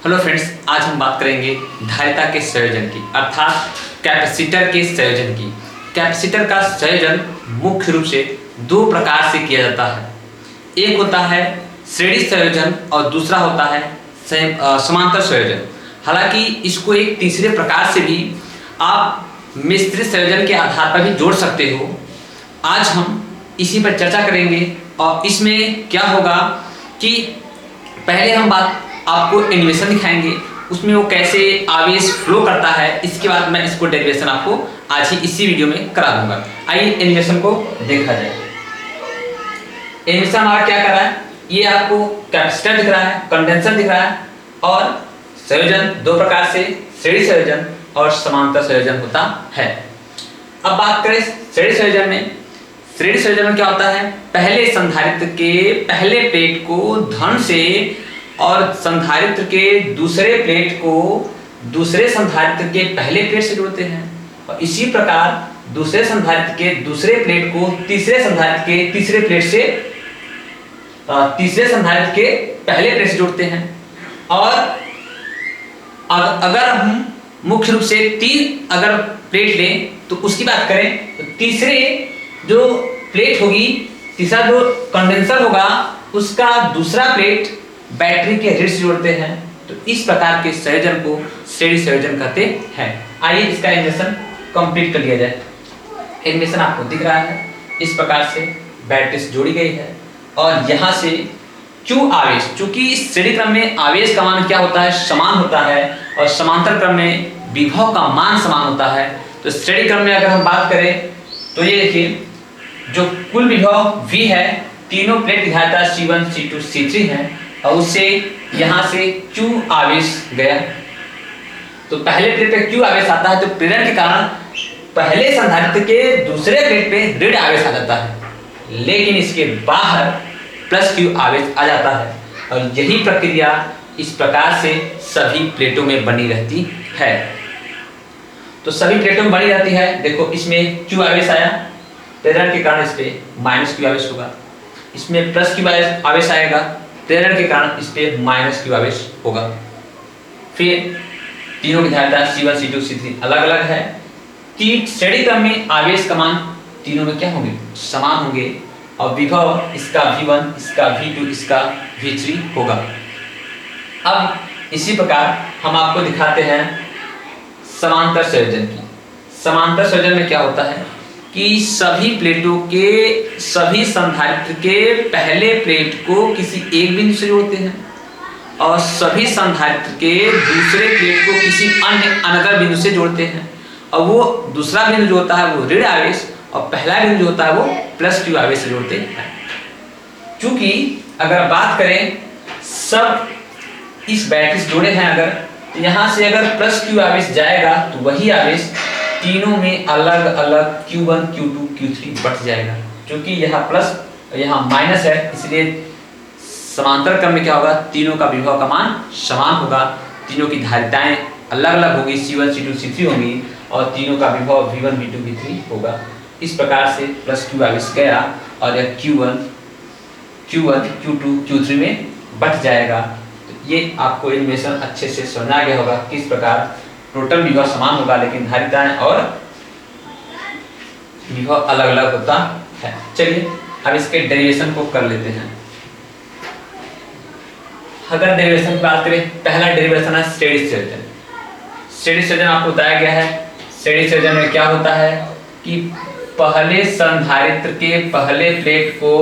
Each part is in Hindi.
हेलो फ्रेंड्स, आज हम बात करेंगे धारिता के संयोजन की, अर्थात कैपेसिटर के संयोजन की। कैपेसिटर का संयोजन मुख्य रूप से दो प्रकार से किया जाता है। एक होता है श्रेणी संयोजन और दूसरा होता है समांतर संयोजन। हालांकि इसको एक तीसरे प्रकार से भी आप मिश्रित संयोजन के आधार पर भी जोड़ सकते हो। आज हम इसी पर चर्चा करेंगे और इसमें क्या होगा कि पहले हम आपको एनिमेशन दिखाएंगे, उसमें वो कैसे आवेश फ्लो करता है। इसके बाद मैं इसको डेरिवेशन आपको आज ही इसी वीडियो में करा दूंगा। आइए एनिमेशन को देखा जाए। एनिमेशन हमारा क्या कर रहा है, ये आपको कैपेसिटर दिख रहा है, कंडेंसर दिख रहा है और संयोजन दो प्रकार से श्रेणी संयोजन और समांतर संयोजन होता है। अब बात करें श्रेणी संयोजन में। श्रेणी संयोजन में क्या होता है, पहले संधारित्र के पहले प्लेट को धन से और संधारित्र के दूसरे प्लेट को दूसरे संधारित्र के पहले प्लेट से जोड़ते हैं और इसी प्रकार दूसरे संधारित्र के दूसरे प्लेट को तीसरे संधारित्र के तीसरे प्लेट से तीसरे संधारित्र के पहले प्लेट से जोड़ते हैं। और अगर हम मुख्य रूप से तीन अगर प्लेट लें तो उसकी बात करें तो तीसरे जो प्लेट होगी, तीसरा जो कंडेंसर होगा, उसका दूसरा प्लेट बैटरी के रीढ़ से जोड़ते हैं। तो इस प्रकार के संयोजन को श्रेणी संयोजन कहते हैं। आइए इसका एनिमेशन कंप्लीट कर लिया जाए। एनिमेशन आपको दिख रहा है, इस प्रकार से बैटरी से जोड़ी गई है और यहाँ से Q आवेश, चूंकि श्रेणी क्रम में आवेश का मान क्या होता है, समान होता है और समांतर क्रम में विभव का मान समान होता है। तो श्रेणी क्रम में अगर हम बात करें तो ये देखिए, जो कुल विभव V है, तीनों प्लेट धारिता C1, C2, C3 है और उससे यहाँ से Q आवेश गया। तो पहले प्लेट पे Q आवेश आता है, तो प्रेरण के कारण पहले संधारित्र के दूसरे प्लेट पे ऋण आवेश आ जाता है, लेकिन इसके बाहर प्लस Q आवेश आ जाता है। और यही प्रक्रिया इस प्रकार से सभी प्लेटों में बनी रहती है। तो सभी प्लेटों में बनी रहती है। देखो, इसमें Q आवेश आया, प्रेरण के कारण इस पे माइनस Q आवेश होगा, इसमें प्लस Q आवेश आएगा, प्रेरण के कारण इस पे माइनस Q आवेश होगा। फिर तीनों की धारिता C1, C2, C3 अलग अलग है। तीन श्रेणी क्रम में आवेश का मान तीनों में क्या होंगे, समान होंगे और विभव इसका V1, इसका V2, इसका V3 होगा। अब इसी प्रकार हम आपको दिखाते हैं समांतर संयोजन की। समांतर संयोजन में क्या होता है कि सभी प्लेटों के सभी संधारित्र के पहले प्लेट को किसी एक बिंदु से जोड़ते हैं और सभी संधारित्र के दूसरे प्लेट को किसी अन्य अनदर बिंदु से जोड़ते हैं। और वो दूसरा बिंदु जो होता है वो ऋण आवेश और पहला बिंदु जो होता है वो प्लस Q आवेश से जोड़ते हैं। चूंकि अगर बात करें सब इस बैटरी से जुड़े हैं, अगर यहाँ से अगर प्लस Q आवेश जाएगा तो वही आवेश तीनों में अलग अलग Q1, Q2, Q3 बढ़ जाएगा। क्योंकि यहाँ प्लस यहाँ माइनस है, इसलिए समांतर क्रम में क्या होगा, तीनों का विभव का मान समान होगा, तीनों की धारिताएं अलग अलग होगी, C1, C2, C3 होंगी और तीनों का विभव V1, V2, V3 होगा। इस प्रकार से प्लस Q आवेश गया और यह Q1, Q2, Q3 में बढ़ जाएगा। तो ये आपको एनिमेशन अच्छे से समझ आ गया होगा किस प्रकार टोटल विभव समान होगा लेकिन धारिताएं और विभव अलग अलग होता है। चलिए अब इसके डेरिवेशन को कर लेते हैं। अगर डेरिवेशन की बात करें, पहला डेरिवेशन है श्रेणी संयोजन। श्रेणी संयोजन आपको बताया गया है। श्रेणी संयोजन में क्या होता है कि पहले संधारित्र के पहले प्लेट को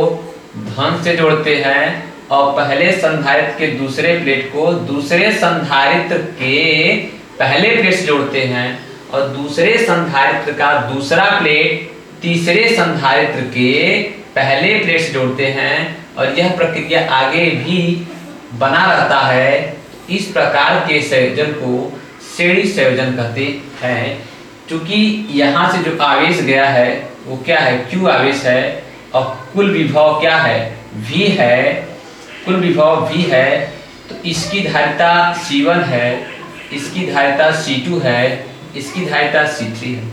धन से जोड़ते हैं और पहले संधारित्र के दूसरे प्लेट को दूसरे संधारित्र के पहले प्लेट से जोड़ते हैं और दूसरे संधारित्र का दूसरा प्लेट तीसरे संधारित्र के पहले प्लेट से जोड़ते हैं और यह प्रक्रिया आगे भी बना रहता है। इस प्रकार के संयोजन को श्रेणी संयोजन कहते हैं। क्योंकि यहाँ से जो आवेश गया है वो क्या है, Q आवेश है और कुल विभव क्या है, V है। कुल विभव V है तो इसकी धारिता C1 है, इसकी धारिता C2 है, इसकी धारिता C3 है।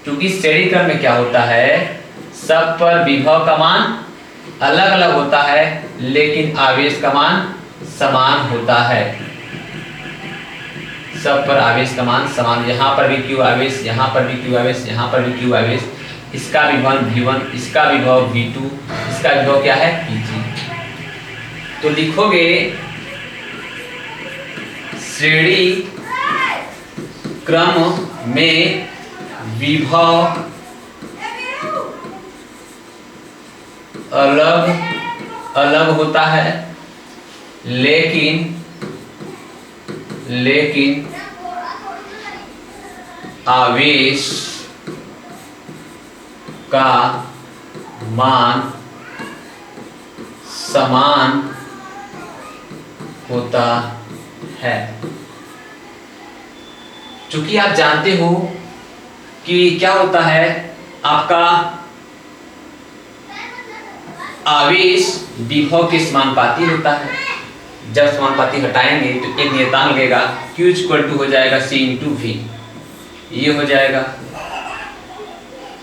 क्योंकि श्रेणी क्रम में क्या होता है, सब पर विभव का मान अलग अलग होता है लेकिन आवेश का मान समान होता है। सब पर आवेश का मान समान, यहाँ पर भी Q आवेश, यहाँ पर भी Q आवेश, यहाँ पर भी Q आवेश, इसका विभव V1, इसका विभव V2, इसका विभव क्या है V3। तो लिखोगे श्रेणी क्रम में विभव अलग अलग होता है, लेकिन आवेश का मान समान होता है। चूंकि आप जानते हो कि क्या होता है, आपका आवेश विभव के समानुपाती होता है। जब समानुपाती हटाएंगे तो एक नियतांक लगेगा, Q इक्वल टू हो जाएगा C इंटू V, ये हो जाएगा।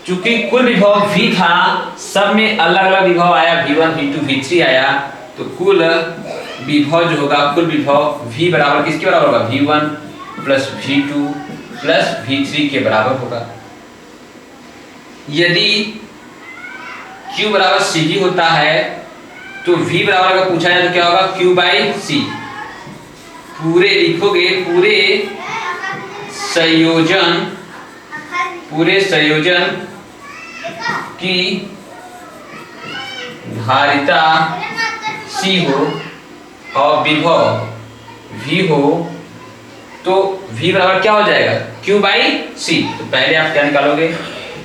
चूंकि कुल विभव V था, सब में अलग अलग विभव आया, V1 V2 V3 आया, तो कुल विभव जो होगा, कुल विभव V बराबर किसके बराबर होगा, V1 plus V2 plus V3 के बराबर होगा। यदि Q बराबर CG होता है तो V बराबर अगर पूछा जाए तो क्या होगा, Q बाई C। पूरे लिखोगे, पूरे संयोजन की धारिता C हो और विभव V हो, तो V बराबर क्या हो जाएगा, Q बाई C। तो पहले आप क्या निकालोगे,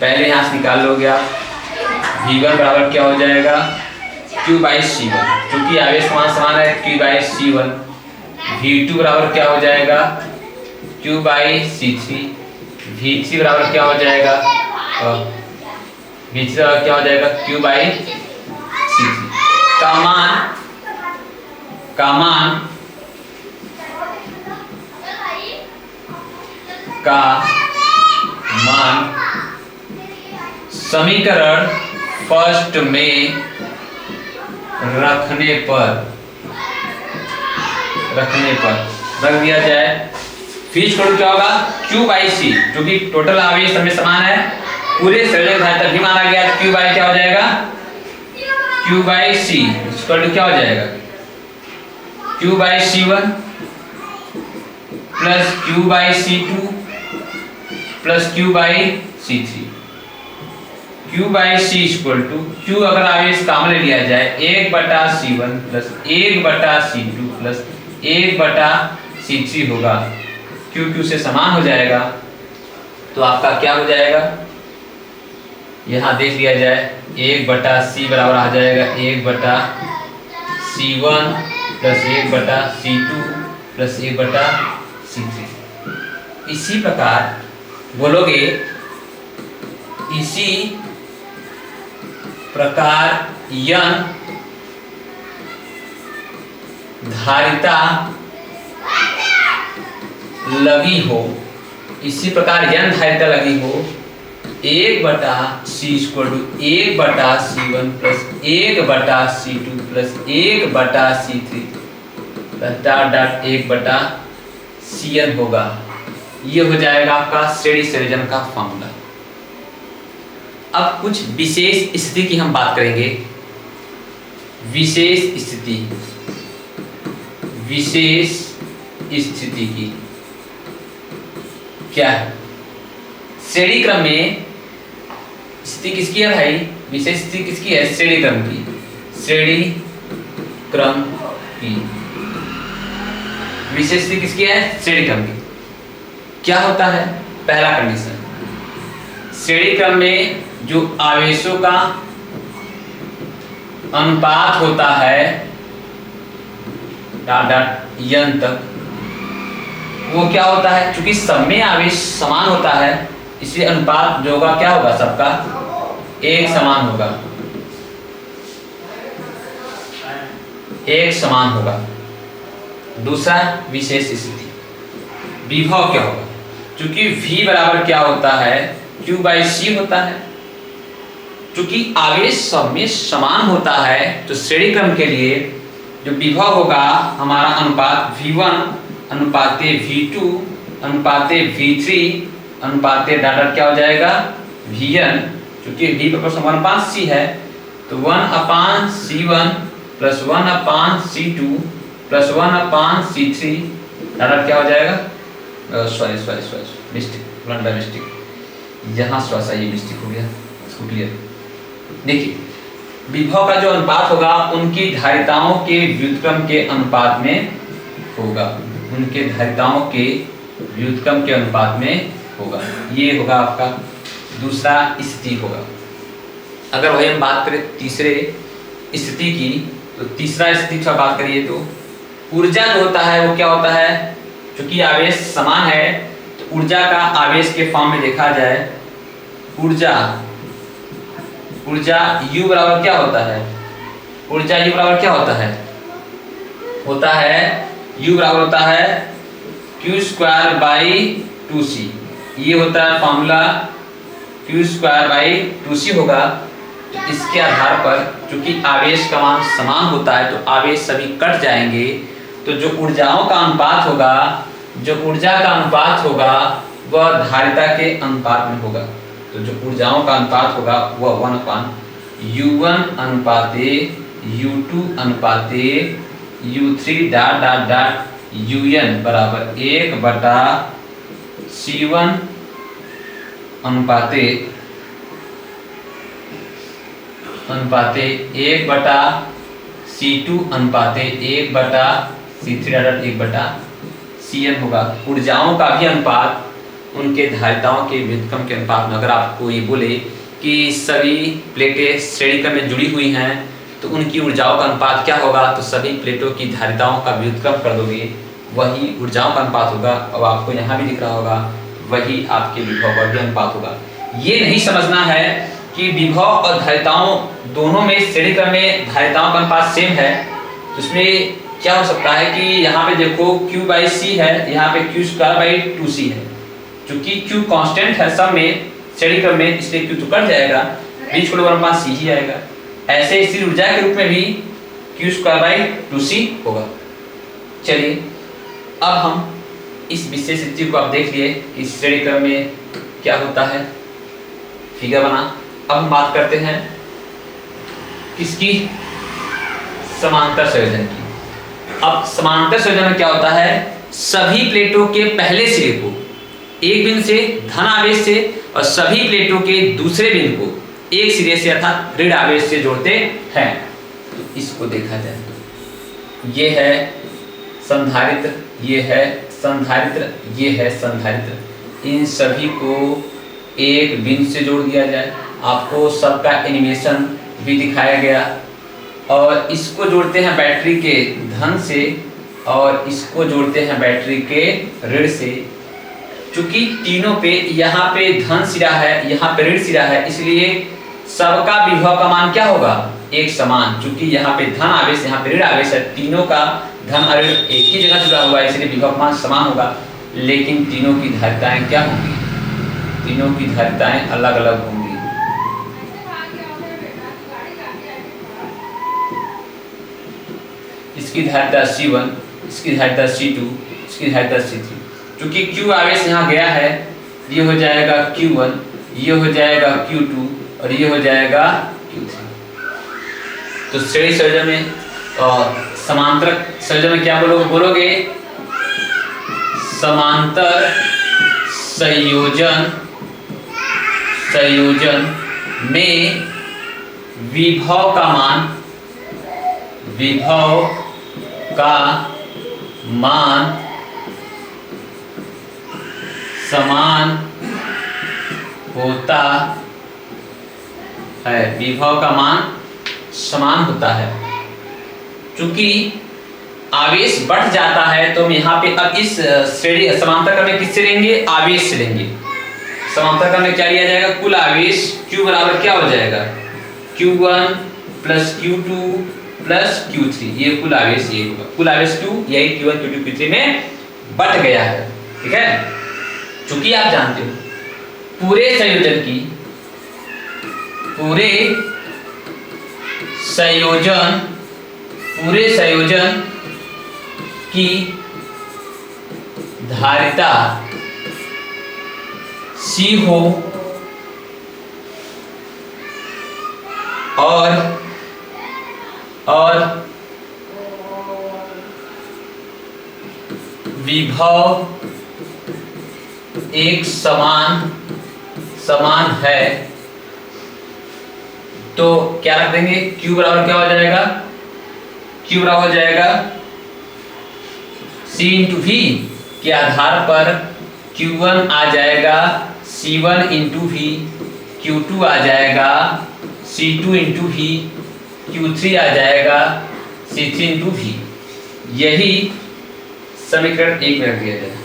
पहले यहाँ से निकाल लोगे आप, V1 बराबर क्या हो जाएगा, Q बाई C1, क्योंकि आवेश मान समान है, Q बाई C1। V2 बराबर क्या हो जाएगा, Q बाई C3। V3 बराबर क्या हो जाएगा, V3 बराबर क्या हो जाएगा, Q बाई C3। का मान समीकरण फर्स्ट में रखने पर रख दिया जाए, फीस कोड क्या होगा, Q बाई C, क्योंकि टोटल आवेश सब में समान है, पूरे संयोजक धारिता भी माना गया, Q बाई क्या हो जाएगा, Q बाई C इसका क्या हो जाएगा, Q by C1 plus Q by C2 plus Q by C3। Q by C equal to, Q अगर आवेश कॉमन ले लिया जाए, 1/C1 plus 1/C2 plus 1/C3 होगा, Q से समान हो जाएगा। तो आपका क्या हो जाएगा, यहाँ देख लिया जाए, 1/C बराबर आ जाएगा 1/C1 plus 1/C2 plus 1/C3। इसी प्रकार बोलोगे, इसी प्रकार यन धारिता लगी हो, इसी प्रकार यन धारिता लगी हो, 1/C equal to 1/C1 plus 1/C2 plus 1/C3 dot 1/CN होगा। ये हो जाएगा आपका श्रेणी संयोजन का फॉर्मूला। अब कुछ विशेष स्थिति की हम बात करेंगे। विशेष स्थिति की क्या है, श्रेणी क्रम में स्थिति किसकी है भाई, विशेष स्थिति किसकी है, श्रेणी क्रम की, श्रेणी क्रम की विशेष स्थिति किसकी है, श्रेणी क्रम की। क्या होता है, पहला कंडीशन, श्रेणी क्रम में जो आवेशों का अनुपात होता है n तक, वो क्या होता है, क्योंकि सब में आवेश समान होता है, इसलिए अनुपात जो होगा क्या होगा, सबका एक समान होगा, एक समान होगा। दूसरा विशेष स्थिति, विभव क्या होगा, क्योंकि V बराबर क्या होता है, Q बाई C होता है, क्योंकि आवेश सब में समान होता है, तो श्रेणी क्रम के लिए जो विभव होगा हमारा अनुपात V1 अनुपाते V2 अनुपाते V3 अनुपाते dot dot क्या हो जाएगा Vn, क्योंकि V प्रोपोर्शनल 1/C है तो 1/C1 plus 1/C2 plus 1/C3 dot dot क्या हो जाएगा, सॉरी मिस्टेक, ब्लंडर मिस्टेक, यहाँ थोड़ा सा ये मिस्टेक हो गया, इसको क्लियर। देखिए विभव का जो अनुपात होगा उनकी धारिताओं के व्युत्क्रम के अनुपात में होगा, उनके धारिताओं के व्युत्क्रम के अनुपात में होगा। ये होगा आपका दूसरा स्थिति होगा। अगर वही हम बात करें तीसरे स्थिति की, तो तीसरा स्थिति की बात करिए तो ऊर्जा जो होता है वो क्या होता है, क्योंकि आवेश समान है तो ऊर्जा का आवेश के फॉर्म में देखा जाए, ऊर्जा U बराबर क्या होता है, ऊर्जा U बराबर क्या होता है, U बराबर होता है Q²/2C। ये होता है फॉर्मूला, Q²/2C होगा। तो इसके आधार पर चूंकि आवेश का मान समान होता है तो आवेश सभी कट जाएंगे, तो जो ऊर्जाओं का अनुपात होगा, जो ऊर्जा का अनुपात होगा वह धारिता के अनुपात में होगा। तो जो ऊर्जाओं का अनुपात होगा वह 1/U1 अनुपाते U2 अनुपाते U3 dot dot dot UN बराबर 1/C1 अनुपाते 1/C2 अनुपाते 1/C3 dot 1/CN होगा। ऊर्जाओं का भी अनुपात उनके धारिताओं के व्युत्क्रम के अनुपात में। अगर आपको ये बोले कि सभी प्लेटें श्रेणी क्रम में जुड़ी हुई हैं तो उनकी ऊर्जाओं का अनुपात क्या होगा, तो सभी प्लेटों की धारिताओं का व्युत्क्रम कर दोगे, वही ऊर्जाओं का अनुपात होगा। अब आपको यहाँ भी दिख रहा होगा वही आपके विभव का भी अनुपात होगा। ये नहीं समझना है कि विभव और धारिताओं दोनों में श्रेणी क्रम में धारिताओं का अनुपात सेम है, तो इसमें क्या हो सकता है कि यहाँ पे देखो Q/C है, यहाँ पे Q²/2C है। चूंकि Q कांस्टेंट है सब में श्रेणी क्रम में, इसलिए Q तो कट जाएगा, बीच को 1/C ही आएगा। ऐसे स्थिर ऊर्जा के रूप में भी Q²/2C होगा। चलिए अब हम इस विशेष स्थिति को आप देख लिए कि श्रेणी क्रम में क्या होता है, फिगर बना। अब हम बात करते हैं किसकी, समांतर संयोजन की। अब समांतर संयोजन में क्या होता है, सभी प्लेटों के पहले सिरे को एक बिंदु से धन आवेश से और सभी प्लेटों के दूसरे बिंदु को एक सिरे से अर्थात ऋण आवेश से जोड़ते हैं। तो इसको देखा जाए तो ये है संधारित्र, ये है संधारित्र, ये है संधारित्र। इन सभी को एक बिंदु से जोड़ दिया जाए। आपको सबका एनिमेशन भी दिखाया गया। और इसको जोड़ते हैं बैटरी के धन से और इसको जोड़ते हैं बैटरी के ऋण से। चूंकि तीनों पे यहाँ पे धन सिरा है, यहाँ पे ऋण सिरा है, इसलिए सबका विभव का मान क्या होगा, एक समान। चूंकि यहाँ पे धन आवेश, यहाँ पे ऋण आवेश है, तीनों का धन और ऋण एक ही जगह जुड़ा हुआ है, इसलिए विभव का मान समान होगा। लेकिन तीनों की धारिताएं क्या होंगी, तीनों की धारिताएं अलग अलग होंगी। इसकी धारिता C1, इसकी धारिता C2, इसकी धारिता C3। चूंकि Q आवेश यहाँ गया है, ये हो जाएगा Q1, ये हो जाएगा Q2 और ये हो जाएगा Q3। तो श्रेणी संयोजन में और समांतर संयोजन में क्या बोलोगे, समांतर संयोजन में विभव का मान समान होता है, विभव का मान समान होता है। चूंकि आवेश बढ़ जाता है तो हम यहाँ पे अब इस श्रेणी समांतर क्रम में किससे लेंगे, आवेश से लेंगे। समांतर क्रम में क्या लिया जाएगा, कुल आवेश Q बराबर क्या हो जाएगा, Q1 plus Q2 plus Q3। ये कुल आवेश ये होगा, कुल आवेश Q यही Q1 Q2 Q3 में बट गया है। ठीक है, चूंकि आप जानते हो पूरे संयोजन की धारिता C हो और विभव एक समान है, तो क्या रख देंगे, Q बराबर क्या हो जाएगा, Q बराबर हो जाएगा C इंटू V के आधार पर Q1 आ जाएगा C1 इंटू V, Q2 आ जाएगा C2 इंटू V, Q3 आ जाएगा C3 इंटू V। यही समीकरण 1 में रख दिया जाए।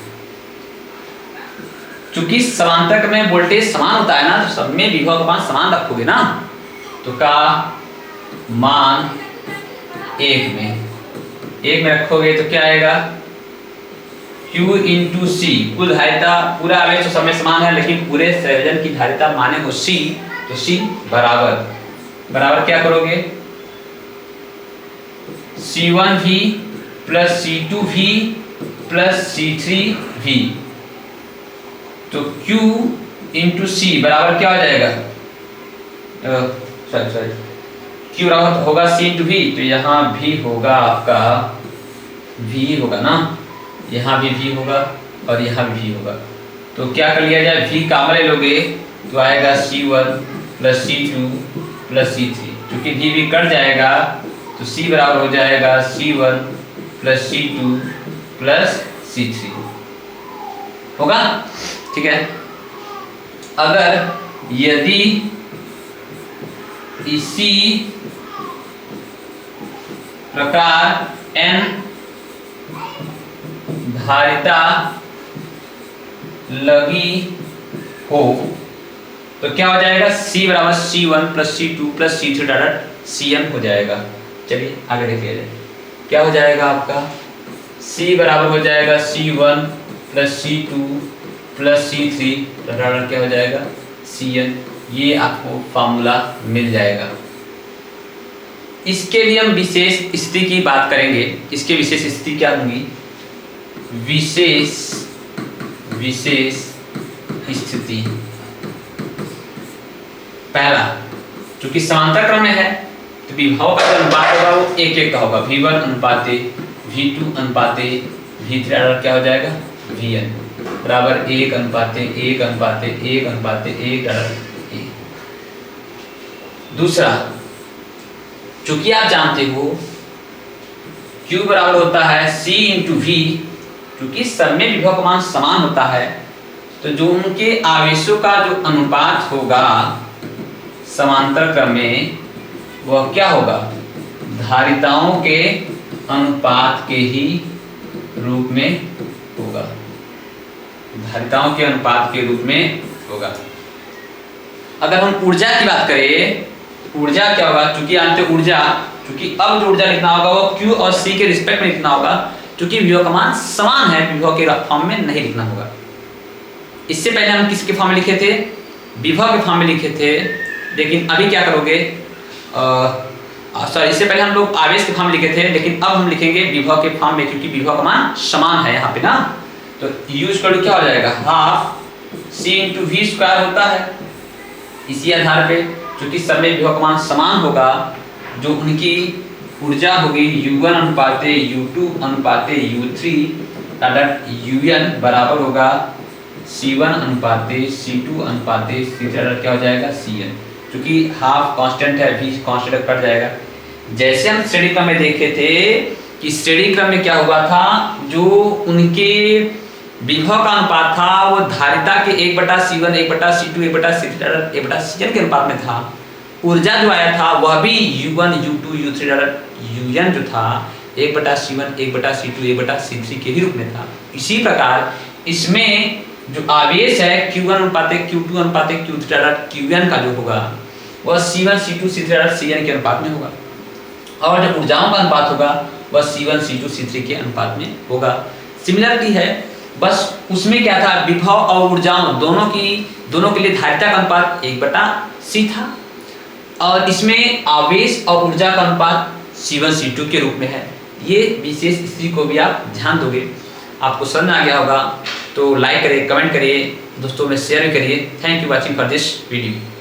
चूंकि समांतर में वोल्टेज समान होता है ना, तो सब में विभव का मान समान रखोगे ना, तो का मान 1 में रखोगे तो क्या आएगा, Q इंटू C, कुल धारिता पूरा आवेश तो सब में समान है, लेकिन पूरे संयोजन की धारिता माने हो C, तो C बराबर क्या करोगे, C1V plus C2V plus C3V, तो Q इंटू C बराबर क्या हो जाएगा, सॉरी Q बराबर होगा C इंटू V, तो यहाँ भी होगा आपका V होगा ना, यहाँ भी V होगा और यहाँ भी V होगा, तो क्या कर लिया जाए, V कामन ले लोगे तो आएगा C1 plus C2 plus C3, क्योंकि V कट जाएगा तो C बराबर हो जाएगा C1 plus C2 plus C3 होगा। ठीक है, अगर यदि इसी प्रकार n धारिता लगी हो तो क्या हो जाएगा, C बराबर C1 plus C2 plus C3 direct Cn हो जाएगा। चलिए आगे देखिए जाए, क्या हो जाएगा आपका, C बराबर हो जाएगा C1 plus C2 plus C3 direct क्या हो जाएगा Cn। ये आपको फॉर्मूला मिल जाएगा। इसके लिए हम विशेष स्थिति की बात करेंगे। इसके विशेष स्थिति क्या होंगी, विशेष स्थिति, पहला चूंकि समांतर क्रम में है तो विभव का जो अनुपात होगा वो 1:1 का होगा, V1 अनुपाते V2 अनुपाते V3 ऑर्डर क्या हो जाएगा, Vn बराबर 1 अनुपाते 1 अनुपाते 1 अनुपाते 1 ऑर्डर 1। दूसरा, चूंकि आप जानते हो Q बराबर होता है C इंटू V, क्योंकि सब में विभव का मान समान होता है, तो जो उनके आवेशों का जो अनुपात होगा समांतर क्रम में वह क्या होगा, धारिताओं के अनुपात के ही रूप में होगा, धारिताओं के अनुपात के रूप में होगा। अगर हम ऊर्जा की बात करें, ऊर्जा क्या होगा, चूंकि जानते हो ऊर्जा, चूंकि अब जो ऊर्जा लिखना होगा वो Q और C के रिस्पेक्ट में लिखना होगा, क्योंकि विभव का मान समान है, विभव के फॉर्म में नहीं लिखना होगा। इससे पहले हम किसके फॉर्म में लिखे थे, विभव के फॉर्म में लिखे थे, लेकिन अभी क्या करोगे, सॉरी इससे पहले हम लोग आवेश के फॉर्म में लिखे थे, लेकिन अब हम लिखेंगे विभव के फॉर्म में, क्योंकि विभव का मान समान है यहाँ पे ना, तो U स्क्वायर क्या हो जाएगा, half C into V square होता है। इसी आधार पे चूंकि सब में विभव का मान समान होगा, जो उनकी ऊर्जा होगी U1 अनुपाते U2 अनुपाते U3 Un बराबर होगा C1 अनुपाते C2 अनुपाते C3 क्या हो जाएगा Cn, क्योंकि हाफ कांस्टेंट है, V कांस्टेंट कट जाएगा। जैसे हम श्रेणी क्रम में देखे थे कि श्रेणी क्रम में क्या हुआ था, जो उनके विभव का अनुपात था वो धारिता के 1/C1 1/C2 1/C3 1/Cn के अनुपात में था। ऊर्जा जो आया था वह भी U1 U2 U3 Un जो था 1/C1 1/C2 1/C3 के ही रूप में था। इसी प्रकार इसमें जो आवेश है Q1 अनुपाते Q2 अनुपाते Q3 Qn का जो होगा वह C1 C2 C3 Cn के अनुपात में होगा, और जो ऊर्जाओं का अनुपात होगा वह C1 C2 C3 के अनुपात में होगा। सिमिलरिटी है, बस उसमें क्या था, विभव और ऊर्जाओं दोनों के लिए धारिता का अनुपात 1/C था, और इसमें आवेश और ऊर्जा का अनुपात C1 C2 के रूप में है। ये विशेष स्थिति को भी आप ध्यान दोगे, आपको समझ में आ गया होगा। तो लाइक करिए, कमेंट करिए, दोस्तों में शेयर भी करिए। Thank you watching for this video.